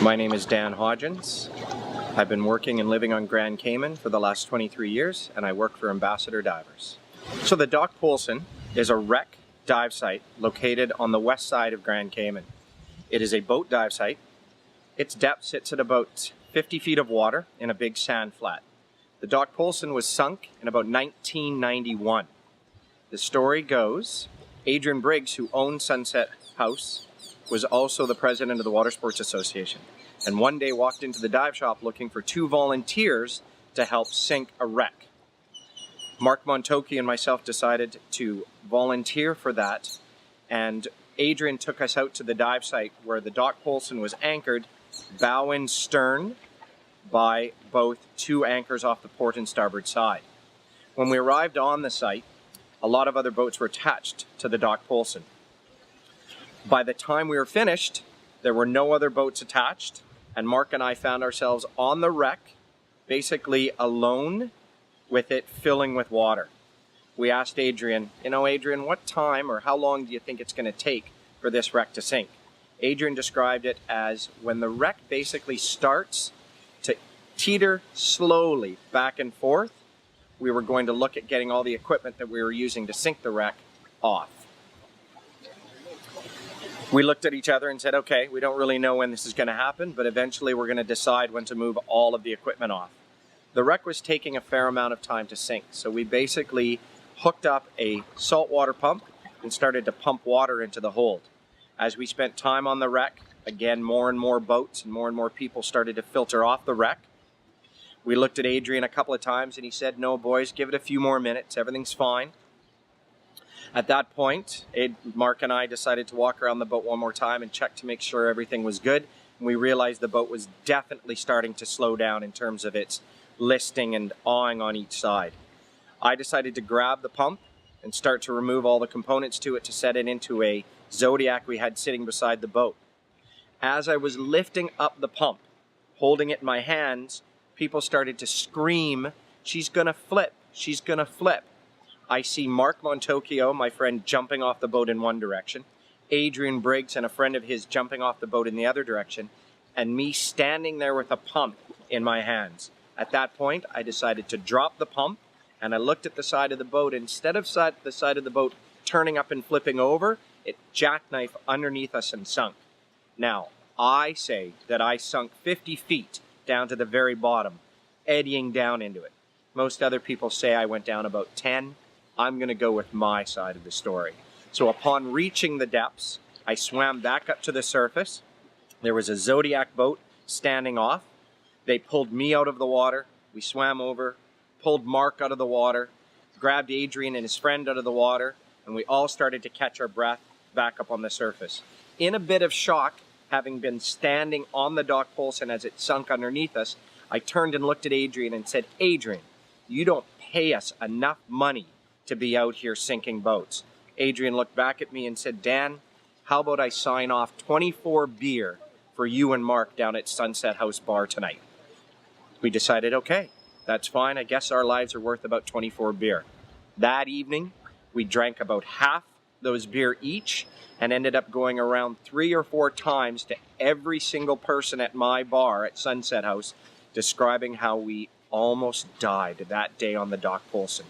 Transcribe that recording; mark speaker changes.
Speaker 1: My name is Dan Hodgins. I've been working and living on Grand Cayman for the last 23 years, and I work for Ambassador Divers. So the Doc Polson is a wreck dive site located on the west side of Grand Cayman. It is a boat dive site. Its depth sits at about 50 feet of water in a big sand flat. The Doc Polson was sunk in about 1991. The story goes, Adrian Briggs, who owned Sunset House, was also the president of the Water Sports Association, and one day walked into the dive shop looking for 2 volunteers to help sink a wreck. Mark Montoki and myself decided to volunteer for that, and Adrian took us out to the dive site where the Doc Polson was anchored bow and stern by both 2 anchors off the port and starboard side. When we arrived on the site, a lot of other boats were attached to the Doc Polson. By the time we were finished, there were no other boats attached, and Mark and I found ourselves on the wreck, basically alone, with it filling with water. We asked Adrian, Adrian, what time or how long do you think it's going to take for this wreck to sink? Adrian described it as when the wreck basically starts to teeter slowly back and forth, we were going to look at getting all the equipment that we were using to sink the wreck off. We looked at each other and said, okay, we don't really know when this is going to happen, but eventually we're going to decide when to move all of the equipment off. The wreck was taking a fair amount of time to sink, so we basically hooked up a saltwater pump and started to pump water into the hold. As we spent time on the wreck, again, more and more boats and more people started to filter off the wreck. We looked at Adrian a couple of times and he said, no, boys, give it a few more minutes, everything's fine. At that point, Mark and I decided to walk around the boat one more time and check to make sure everything was good. And we realized the boat was definitely starting to slow down in terms of its listing and awing on each side. I decided to grab the pump and start to remove all the components to it to set it into a Zodiac we had sitting beside the boat. As I was lifting up the pump, holding it in my hands, people started to scream, "She's gonna flip, she's gonna flip." I see Mark Montokio, my friend, jumping off the boat in one direction, Adrian Briggs and a friend of his jumping off the boat in the other direction, and me standing there with a pump in my hands. At that point, I decided to drop the pump, and I looked at the side of the boat. Instead of the side of the boat turning up and flipping over, it jackknifed underneath us and sunk. Now, I say that I sunk 50 feet down to the very bottom, eddying down into it. Most other people say I went down about 10. I'm going to go with my side of the story. So upon reaching the depths, I swam back up to the surface. There was a Zodiac boat standing off. They pulled me out of the water. We swam over, pulled Mark out of the water, grabbed Adrian and his friend out of the water, and we all started to catch our breath back up on the surface. In a bit of shock, having been standing on the Doc Polson as it sunk underneath us, I turned and looked at Adrian and said, Adrian, you don't pay us enough money to be out here sinking boats. Adrian looked back at me and said, Dan, how about I sign off 24 beer for you and Mark down at Sunset House Bar tonight? We decided, okay, that's fine. I guess our lives are worth about 24 beer. That evening, we drank about half those beer each and ended up going around 3 or 4 times to every single person at my bar at Sunset House, describing how we almost died that day on the Doc Polson.